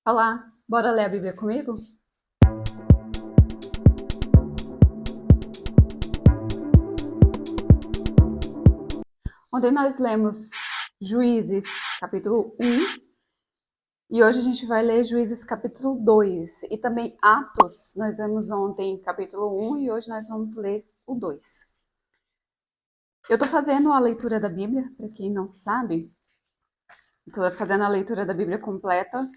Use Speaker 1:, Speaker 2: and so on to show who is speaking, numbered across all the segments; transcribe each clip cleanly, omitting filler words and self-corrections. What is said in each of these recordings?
Speaker 1: Olá, bora ler a Bíblia comigo? Ontem nós lemos Juízes, capítulo 1, e hoje a gente vai ler Juízes, capítulo 2, e também Atos. Nós lemos ontem capítulo 1 e hoje nós vamos ler o 2. Eu estou fazendo a leitura da Bíblia, para quem não sabe, estou fazendo a leitura da Bíblia completa,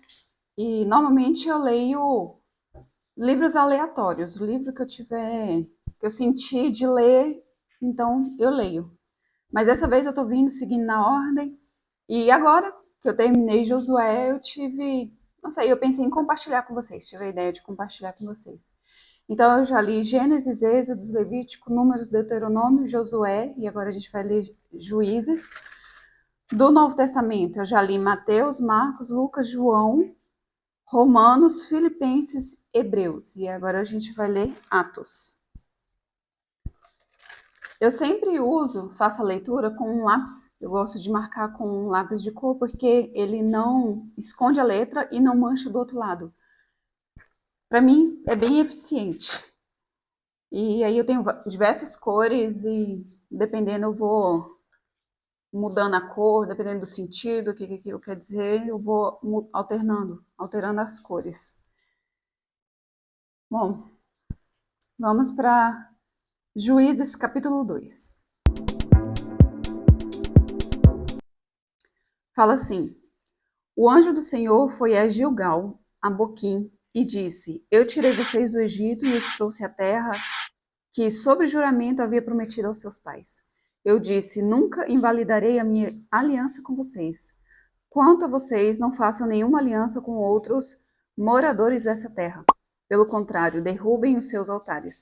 Speaker 1: e normalmente eu leio livros aleatórios, o livro que eu senti de ler, então eu leio. Mas dessa vez eu tô vindo seguindo na ordem. E agora que eu terminei Josué, não sei, eu pensei em compartilhar com vocês. Tive a ideia de compartilhar com vocês. Então eu já li Gênesis, Êxodo, Levítico, Números, Deuteronômio, Josué. E agora a gente vai ler Juízes. Do Novo Testamento eu já li Mateus, Marcos, Lucas, João, Romanos, Filipenses, Hebreus. E agora a gente vai ler Atos. Eu sempre faço a leitura com um lápis. Eu gosto de marcar com um lápis de cor porque ele não esconde a letra e não mancha do outro lado. Para mim é bem eficiente. E aí eu tenho diversas cores e dependendo eu vou mudando a cor, dependendo do sentido, o que aquilo quer dizer, eu vou alterando as cores. Bom, vamos para Juízes capítulo 2. Fala assim: O anjo do Senhor foi a Gilgal, a Boquim, e disse: Eu tirei vocês do Egito e os trouxe à terra que, sob juramento, havia prometido aos seus pais. Eu disse: Nunca invalidarei a minha aliança com vocês. Quanto a vocês, não façam nenhuma aliança com outros moradores dessa terra. Pelo contrário, derrubem os seus altares.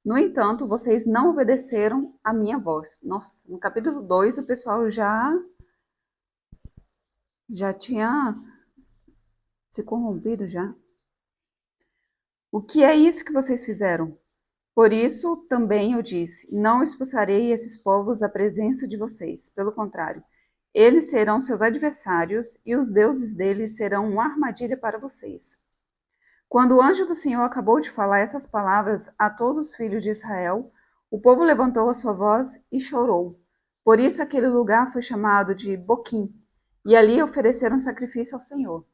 Speaker 1: No entanto, vocês não obedeceram à minha voz. Nossa, no capítulo 2 o pessoal já tinha se corrompido já. O que é isso que vocês fizeram? Por isso também eu disse: Não expulsarei esses povos da presença de vocês. Pelo contrário, eles serão seus adversários e os deuses deles serão uma armadilha para vocês. Quando o anjo do Senhor acabou de falar essas palavras a todos os filhos de Israel, o povo levantou a sua voz e chorou. Por isso aquele lugar foi chamado de Boquim, e ali ofereceram sacrifício ao Senhor.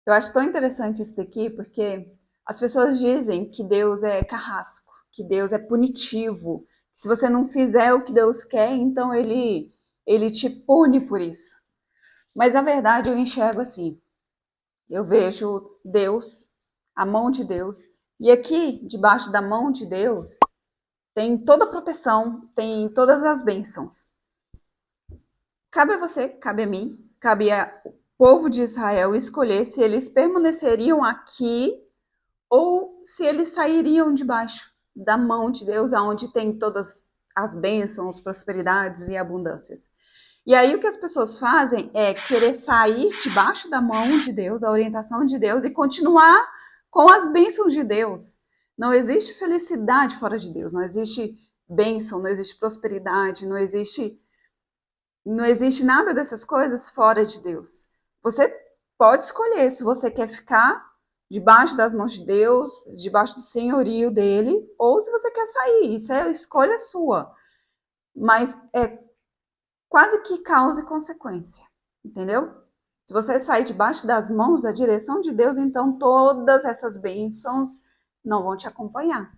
Speaker 1: Eu acho tão interessante isso daqui, porque as pessoas dizem que Deus é carrasco, que Deus é punitivo. Se você não fizer o que Deus quer, então ele te pune por isso. Mas na verdade eu enxergo assim. Eu vejo Deus, a mão de Deus, e aqui debaixo da mão de Deus tem toda a proteção, tem todas as bênçãos. Cabe a você, cabe a mim, cabe ao povo de Israel escolher se eles permaneceriam aqui ou se eles sairiam debaixo da mão de Deus, aonde tem todas as bênçãos, prosperidades e abundâncias. E aí o que as pessoas fazem é querer sair debaixo da mão de Deus, da orientação de Deus e continuar com as bênçãos de Deus. Não existe felicidade fora de Deus, não existe bênção, não existe prosperidade, não existe nada dessas coisas fora de Deus. Você pode escolher se você quer ficar debaixo das mãos de Deus, debaixo do senhorio dele, ou se você quer sair. Isso é a escolha sua. Mas é quase que causa e consequência, entendeu? Se você sair debaixo das mãos da direção de Deus, então todas essas bênçãos não vão te acompanhar.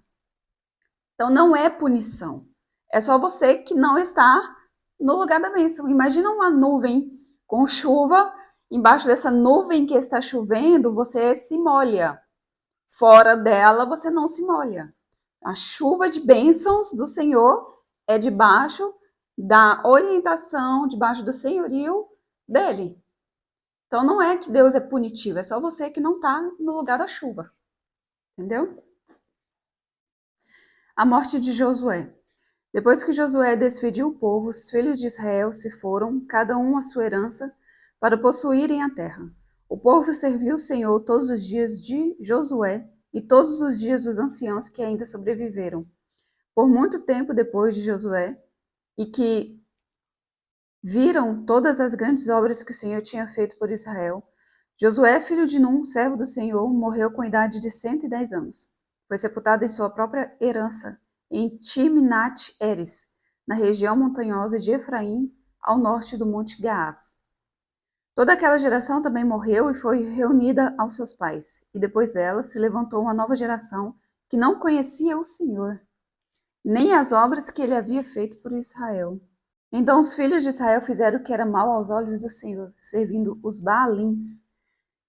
Speaker 1: Então não é punição. É só você que não está no lugar da bênção. Imagina uma nuvem com chuva, embaixo dessa nuvem que está chovendo, você se molha. Fora dela, você não se molha. A chuva de bênçãos do Senhor é debaixo da orientação, debaixo do senhorio dele. Então não é que Deus é punitivo, é só você que não está no lugar da chuva. Entendeu? A morte de Josué. Depois que Josué despediu o povo, os filhos de Israel se foram, cada um à sua herança, para possuírem a terra. O povo serviu o Senhor todos os dias de Josué e todos os dias dos anciãos que ainda sobreviveram. Por muito tempo depois de Josué, e que viram todas as grandes obras que o Senhor tinha feito por Israel, Josué, filho de Num, servo do Senhor, morreu com a idade de 110 anos. Foi sepultado em sua própria herança, em Timnat-Heres, na região montanhosa de Efraim, ao norte do Monte Gaás. Toda aquela geração também morreu e foi reunida aos seus pais. E depois dela se levantou uma nova geração que não conhecia o Senhor, nem as obras que ele havia feito por Israel. Então os filhos de Israel fizeram o que era mal aos olhos do Senhor, servindo os Baalins.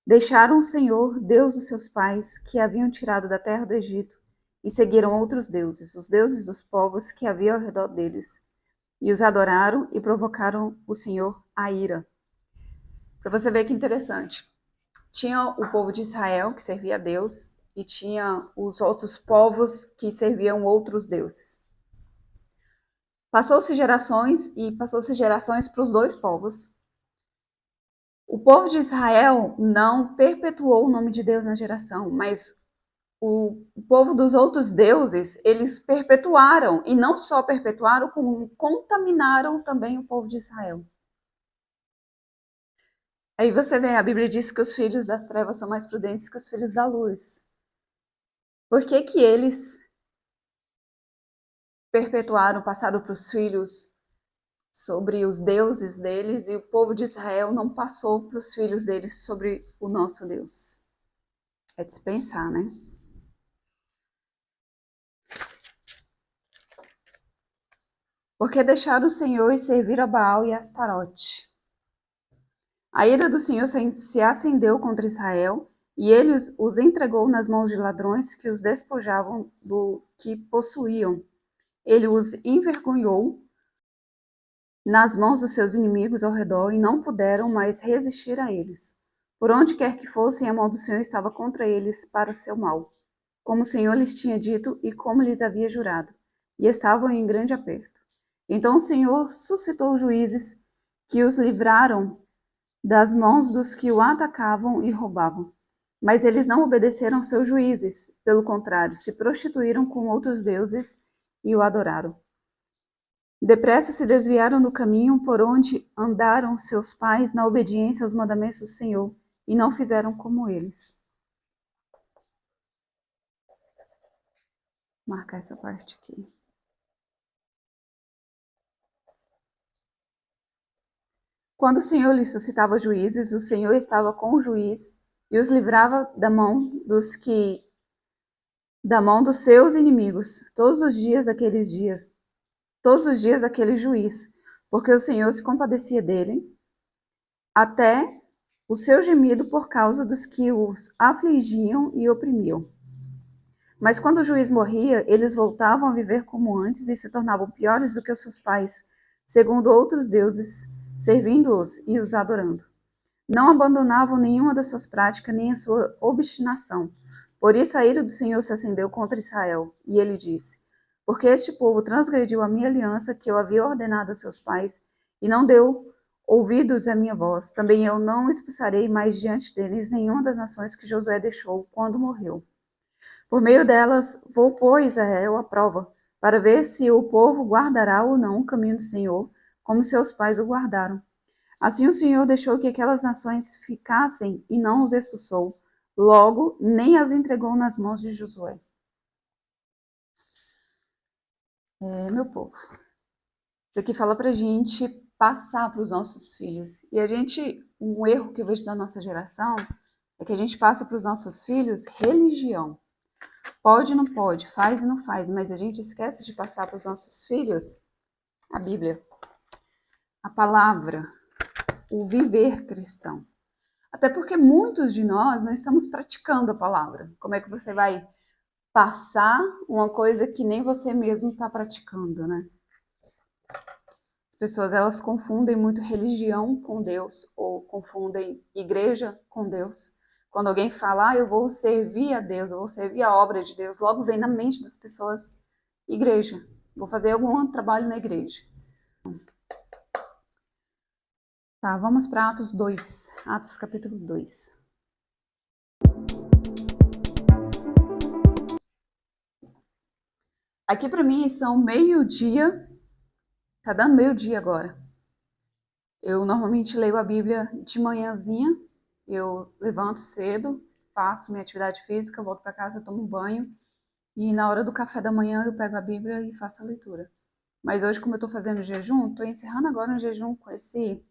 Speaker 1: Deixaram o Senhor, Deus dos seus pais, que haviam tirado da terra do Egito, e seguiram outros deuses, os deuses dos povos que havia ao redor deles. E os adoraram e provocaram o Senhor a ira. Para você ver que interessante. Tinha o povo de Israel, que servia a Deus, e tinha os outros povos que serviam outros deuses. Passou-se gerações para os dois povos. O povo de Israel não perpetuou o nome de Deus na geração, mas o povo dos outros deuses, eles perpetuaram, e não só perpetuaram, como contaminaram também o povo de Israel. Aí você vê, a Bíblia diz que os filhos das trevas são mais prudentes que os filhos da luz. Por que que eles perpetuaram, passaram para os filhos sobre os deuses deles e o povo de Israel não passou para os filhos deles sobre o nosso Deus? É de se pensar, né? Porque deixaram o Senhor e serviram a Baal e a Astarote. A ira do Senhor se acendeu contra Israel, e ele os entregou nas mãos de ladrões que os despojavam do que possuíam. Ele os envergonhou nas mãos dos seus inimigos ao redor, e não puderam mais resistir a eles. Por onde quer que fossem, a mão do Senhor estava contra eles para seu mal, como o Senhor lhes tinha dito e como lhes havia jurado, e estavam em grande aperto. Então o Senhor suscitou juízes que os livraram das mãos dos que o atacavam e roubavam. Mas eles não obedeceram aos seus juízes, pelo contrário, se prostituíram com outros deuses e o adoraram. Depressa se desviaram do caminho por onde andaram seus pais na obediência aos mandamentos do Senhor, e não fizeram como eles. Vou marcar essa parte aqui. Quando o Senhor lhe suscitava juízes, o Senhor estava com o juiz e os livrava da mão dos seus inimigos, todos os dias aquele juiz, porque o Senhor se compadecia dele, até o seu gemido por causa dos que os afligiam e oprimiam. Mas quando o juiz morria, eles voltavam a viver como antes e se tornavam piores do que os seus pais, segundo outros deuses, servindo-os e os adorando. Não abandonavam nenhuma das suas práticas, nem a sua obstinação. Por isso a ira do Senhor se acendeu contra Israel, e ele disse: porque este povo transgrediu a minha aliança que eu havia ordenado a seus pais, e não deu ouvidos à minha voz, também eu não expulsarei mais diante deles nenhuma das nações que Josué deixou quando morreu. Por meio delas vou pôr Israel à prova, para ver se o povo guardará ou não o caminho do Senhor, como seus pais o guardaram. Assim o Senhor deixou que aquelas nações ficassem e não os expulsou. Logo, nem as entregou nas mãos de Josué. Meu povo, isso aqui fala pra gente passar para os nossos filhos. E um erro que eu vejo da nossa geração é que a gente passa para os nossos filhos religião. Pode e não pode, faz e não faz, mas a gente esquece de passar para os nossos filhos a Bíblia, a palavra, o viver cristão. Até porque muitos de nós não estamos praticando a palavra. Como é que você vai passar uma coisa que nem você mesmo está praticando, né? As pessoas, elas confundem muito religião com Deus, ou confundem igreja com Deus. Quando alguém fala, eu vou servir a Deus, eu vou servir a obra de Deus, logo vem na mente das pessoas, igreja. Vou fazer algum trabalho na igreja. Tá, vamos para Atos 2. Atos capítulo 2. Aqui para mim são meio-dia. Tá dando meio-dia agora. Eu normalmente leio a Bíblia de manhãzinha eu levanto cedo, faço minha atividade física, volto para casa, tomo um banho e na hora do café da manhã eu pego a Bíblia e faço a leitura. Mas hoje, como eu estou fazendo jejum, estou encerrando agora um jejum com esse...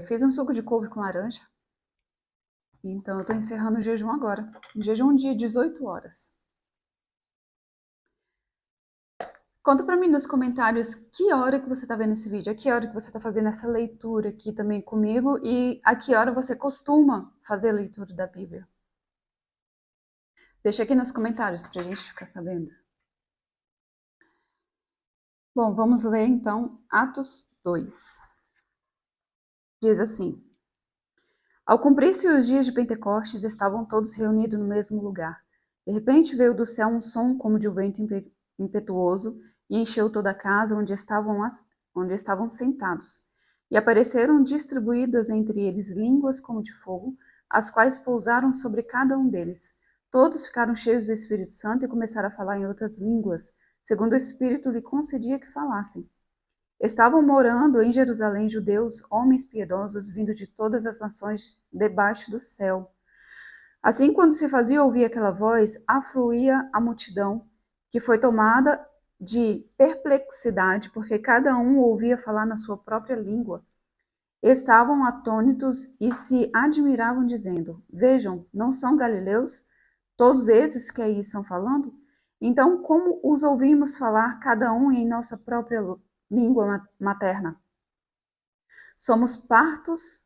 Speaker 1: fiz um suco de couve com laranja, então eu estou encerrando o jejum agora. Um jejum de 18 horas. Conta pra mim nos comentários que hora que você tá vendo esse vídeo, a que hora que você tá fazendo essa leitura aqui também comigo e a que hora você costuma fazer a leitura da Bíblia. Deixa aqui nos comentários pra gente ficar sabendo. Bom, vamos ler então Atos 2. Diz assim: Ao cumprir-se os dias de Pentecostes, estavam todos reunidos no mesmo lugar. De repente veio do céu um som como de um vento impetuoso e encheu toda a casa onde estavam sentados. E apareceram distribuídas entre eles línguas como de fogo, as quais pousaram sobre cada um deles. Todos ficaram cheios do Espírito Santo e começaram a falar em outras línguas, segundo o Espírito lhe concedia que falassem. Estavam morando em Jerusalém judeus, homens piedosos, vindo de todas as nações debaixo do céu. Assim, quando se fazia ouvir aquela voz, afluía a multidão, que foi tomada de perplexidade, porque cada um ouvia falar na sua própria língua. Estavam atônitos e se admiravam, dizendo: Vejam, não são galileus todos esses que aí estão falando? Então, como os ouvimos falar, cada um em nossa própria língua materna? Somos partos,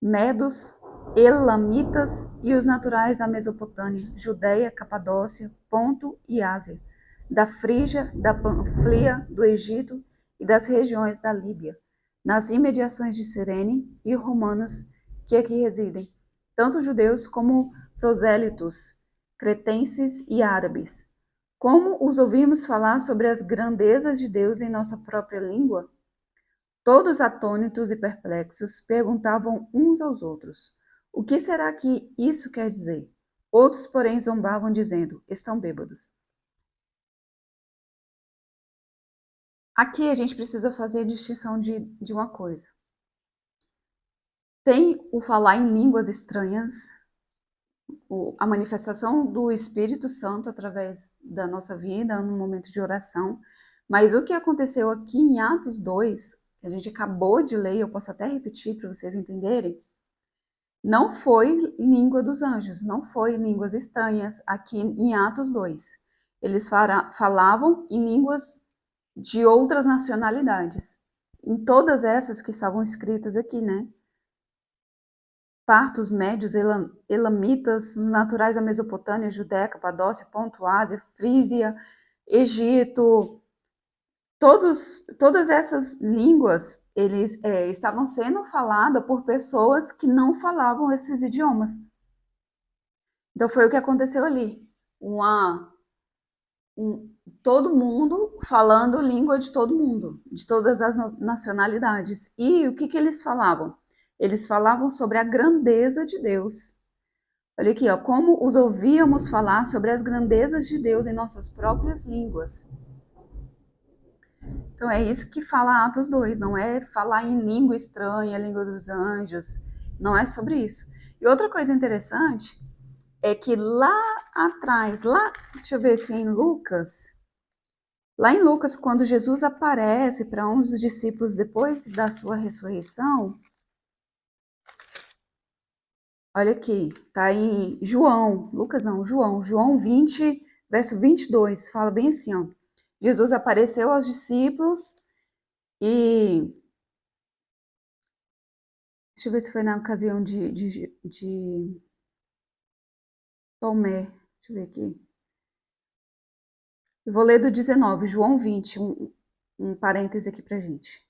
Speaker 1: medos, elamitas e os naturais da Mesopotâmia, Judeia, Capadócia, Ponto e Ásia, da Frígia, da Panfilia, do Egito e das regiões da Líbia, nas imediações de Cirene e romanos que aqui residem, tanto judeus como prosélitos, cretenses e árabes. Como os ouvimos falar sobre as grandezas de Deus em nossa própria língua? Todos atônitos e perplexos perguntavam uns aos outros: O que será que isso quer dizer? Outros, porém, zombavam, dizendo: Estão bêbados. Aqui a gente precisa fazer a distinção de uma coisa. Tem o falar em línguas estranhas, a manifestação do Espírito Santo através da nossa vida, no momento de oração. Mas o que aconteceu aqui em Atos 2, que a gente acabou de ler, eu posso até repetir para vocês entenderem, não foi língua dos anjos, não foi línguas estranhas aqui em Atos 2. Eles falavam em línguas de outras nacionalidades. Em todas essas que estavam escritas aqui, né? Partos, médios, elamitas, os naturais da Mesopotâmia, Judéia, Capadócia, Ponto, Ásia, Frígia, Egito, todas essas línguas eles estavam sendo faladas por pessoas que não falavam esses idiomas. Então foi o que aconteceu ali. Todo mundo falando língua de todo mundo, de todas as nacionalidades. E o que eles falavam? Eles falavam sobre a grandeza de Deus. Olha aqui, ó, como os ouvíamos falar sobre as grandezas de Deus em nossas próprias línguas. Então é isso que fala Atos 2, não é falar em língua estranha, língua dos anjos, não é sobre isso. E outra coisa interessante é que lá atrás, deixa eu ver se é em Lucas, lá em Lucas, quando Jesus aparece para um dos discípulos depois da sua ressurreição, olha aqui, tá em João, Lucas não, João 20, verso 22, fala bem assim, ó. Jesus apareceu aos discípulos e... Deixa eu ver se foi na ocasião de Tomé. Deixa eu ver aqui. Eu vou ler do 19, João 20, um parêntese aqui pra gente.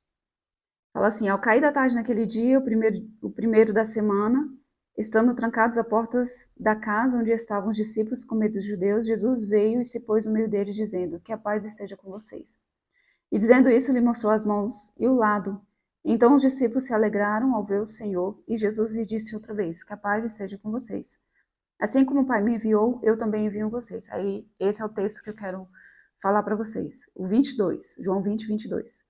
Speaker 1: Fala assim, ao cair da tarde naquele dia, o primeiro da semana, estando trancados as portas da casa onde estavam os discípulos com medo dos judeus, Jesus veio e se pôs no meio deles, dizendo, que a paz esteja com vocês. E dizendo isso, lhe mostrou as mãos e o lado. Então os discípulos se alegraram ao ver o Senhor, e Jesus lhe disse outra vez, que a paz esteja com vocês. Assim como o Pai me enviou, eu também envio vocês. Aí, esse é o texto que eu quero falar para vocês. O 22, João 20, 22.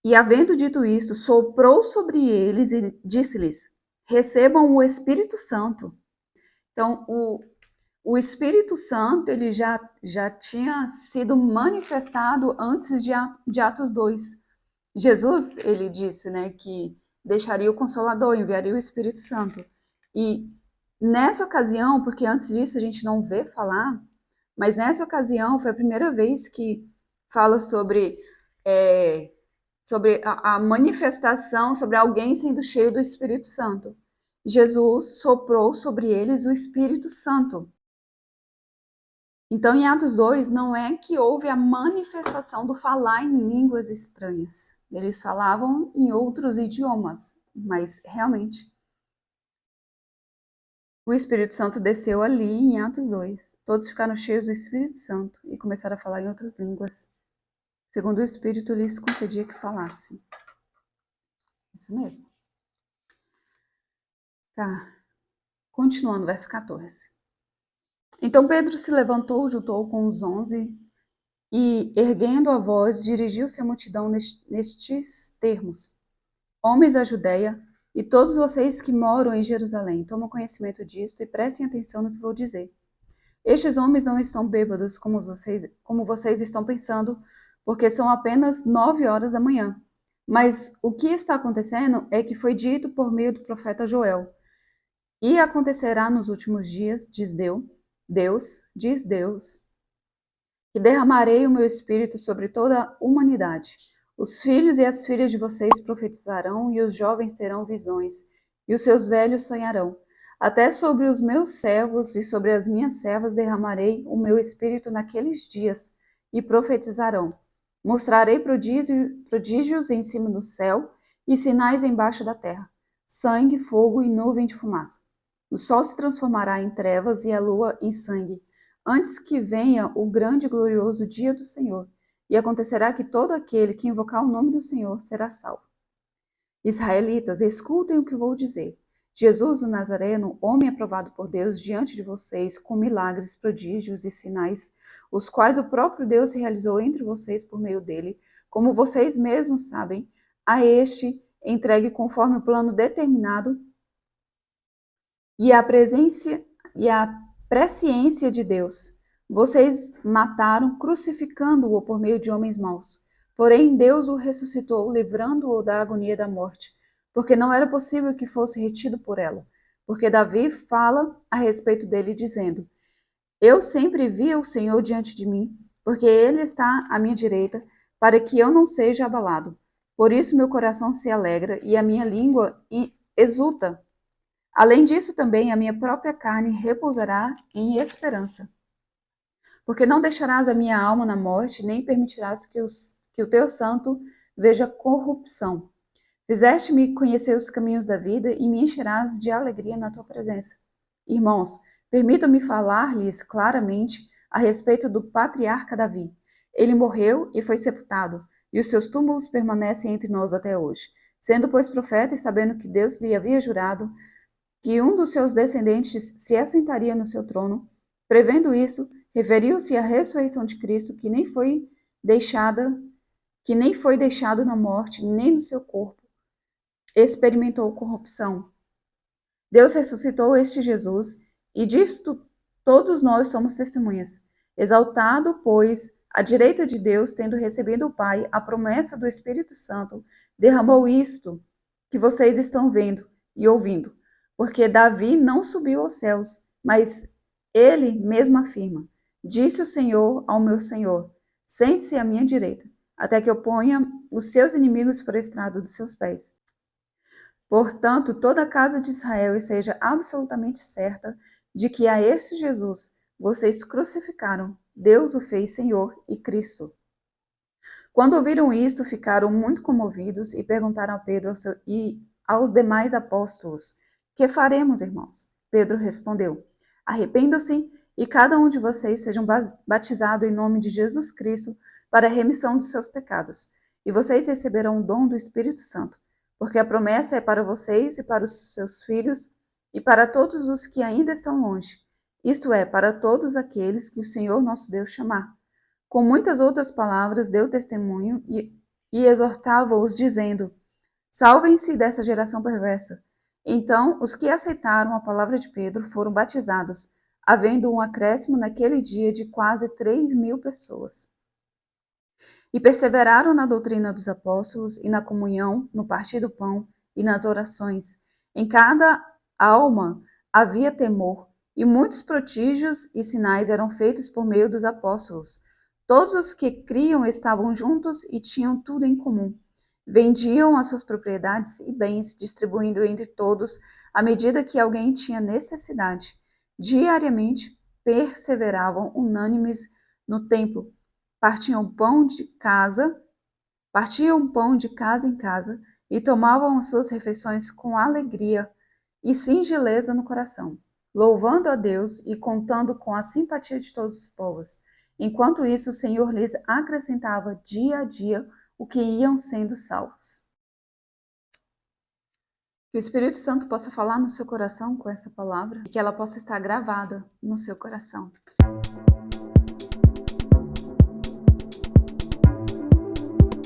Speaker 1: E havendo dito isto, soprou sobre eles e disse-lhes, recebam o Espírito Santo. Então, o Espírito Santo, ele já tinha sido manifestado antes de Atos 2. Jesus, ele disse, né, que deixaria o Consolador, enviaria o Espírito Santo. E nessa ocasião, porque antes disso a gente não vê falar, mas nessa ocasião foi a primeira vez que fala sobre a manifestação, sobre alguém sendo cheio do Espírito Santo. Jesus soprou sobre eles o Espírito Santo. Então, em Atos 2, não é que houve a manifestação do falar em línguas estranhas. Eles falavam em outros idiomas, mas realmente o Espírito Santo desceu ali em Atos 2. Todos ficaram cheios do Espírito Santo e começaram a falar em outras línguas, segundo o Espírito lhes concedia que falassem. Isso mesmo. Tá. Continuando, verso 14. Então Pedro se levantou, juntou com os 11 e, erguendo a voz, dirigiu-se à multidão nestes termos: Homens da Judéia, e todos vocês que moram em Jerusalém, tomam conhecimento disto e prestem atenção no que vou dizer. Estes homens não estão bêbados como vocês estão pensando, porque são apenas 9 horas da manhã. Mas o que está acontecendo é que foi dito por meio do profeta Joel: E acontecerá nos últimos dias, diz Deus, que derramarei o meu espírito sobre toda a humanidade. Os filhos e as filhas de vocês profetizarão, e os jovens terão visões, e os seus velhos sonharão. Até sobre os meus servos e sobre as minhas servas derramarei o meu espírito naqueles dias, e profetizarão. Mostrarei prodígios em cima do céu e sinais embaixo da terra: sangue, fogo e nuvem de fumaça. O sol se transformará em trevas e a lua em sangue, antes que venha o grande e glorioso dia do Senhor. E acontecerá que todo aquele que invocar o nome do Senhor será salvo. Israelitas, escutem o que vou dizer. Jesus, o Nazareno, homem aprovado por Deus diante de vocês, com milagres, prodígios e sinais, os quais o próprio Deus realizou entre vocês por meio dele, como vocês mesmos sabem, a este entregue conforme o plano determinado e a presciência de Deus. Vocês mataram, crucificando-o por meio de homens maus. Porém, Deus o ressuscitou, livrando-o da agonia da morte, porque não era possível que fosse retido por ela. Porque Davi fala a respeito dele, dizendo: Eu sempre vi o Senhor diante de mim, porque ele está à minha direita, para que eu não seja abalado. Por isso meu coração se alegra e a minha língua exulta. Além disso, também a minha própria carne repousará em esperança. Porque não deixarás a minha alma na morte, nem permitirás que o teu santo veja corrupção. Fizeste-me conhecer os caminhos da vida e me encherás de alegria na tua presença. Irmãos, permitam-me falar-lhes claramente a respeito do patriarca Davi. Ele morreu e foi sepultado, e os seus túmulos permanecem entre nós até hoje. Sendo, pois, profeta e sabendo que Deus lhe havia jurado que um dos seus descendentes se assentaria no seu trono, prevendo isso, referiu-se à ressurreição de Cristo, que nem foi deixado na morte, nem no seu corpo experimentou corrupção. Deus ressuscitou este Jesus, e disto todos nós somos testemunhas. Exaltado, pois, à direita de Deus, tendo recebido o Pai a promessa do Espírito Santo, derramou isto que vocês estão vendo e ouvindo. Porque Davi não subiu aos céus, mas ele mesmo afirma: Disse o Senhor ao meu Senhor: Sente-se à minha direita, até que eu ponha os seus inimigos por estrado dos seus pés. Portanto, toda a casa de Israel esteja absolutamente certa de que a este Jesus vocês crucificaram, Deus o fez Senhor e Cristo. Quando ouviram isto, ficaram muito comovidos e perguntaram a Pedro e aos demais apóstolos: Que faremos, irmãos? Pedro respondeu: Arrependam-se e cada um de vocês sejam batizado em nome de Jesus Cristo para a remissão dos seus pecados, e vocês receberão o dom do Espírito Santo, porque a promessa é para vocês e para os seus filhos e para todos os que ainda estão longe, isto é, para todos aqueles que o Senhor nosso Deus chamar. Com muitas outras palavras deu testemunho e exortava-os, dizendo: Salvem-se dessa geração perversa. Então, os que aceitaram a palavra de Pedro foram batizados, havendo um acréscimo naquele dia de quase 3.000 pessoas. E perseveraram na doutrina dos apóstolos e na comunhão, no partir do pão e nas orações. Em cada alma havia temor, e muitos prodígios e sinais eram feitos por meio dos apóstolos. Todos os que criam estavam juntos e tinham tudo em comum. Vendiam as suas propriedades e bens, distribuindo entre todos à medida que alguém tinha necessidade. Diariamente perseveravam unânimes no templo, partiam pão de casa em casa e tomavam as suas refeições com alegria e singeleza no coração, louvando a Deus e contando com a simpatia de todos os povos. Enquanto isso, o Senhor lhes acrescentava dia a dia o que iam sendo salvos. Que o Espírito Santo possa falar no seu coração com essa palavra e que ela possa estar gravada no seu coração.